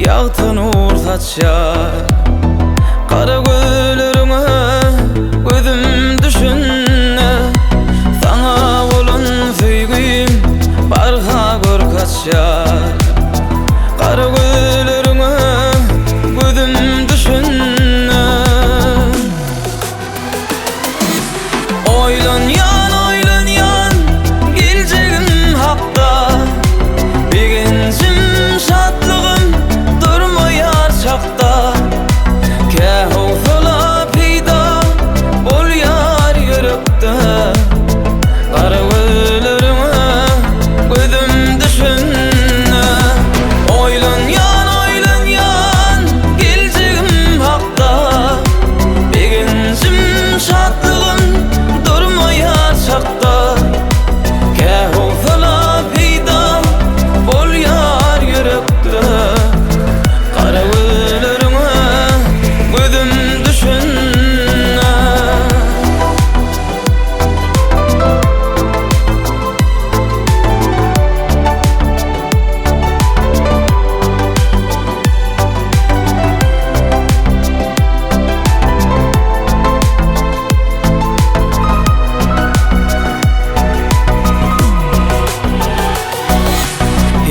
Yağtan uğur saçar Kara gözlerine gözüm düşünne Sana olan sevgim barha gör kaçar Kara gözlerine gözüm düşünne Oylan yan geleceğim hakta Bir gencim şatlığım durmayar çakta Kehofla peyda bol yar yürekte Kara gözlerine gözüm düşünne Oylan yan geleceğim hakta Bir gencim şatlığım durmayar çakta Kehofla peyda bol yar yürekte Kara gözlerine gözüm düşünne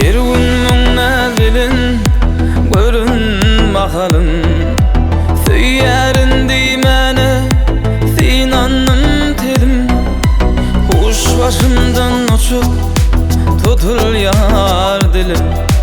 Her gün nazilin görün bakalım Söylerin dimene sen anım tedim Kuş başımdan uçup tutul yar dilim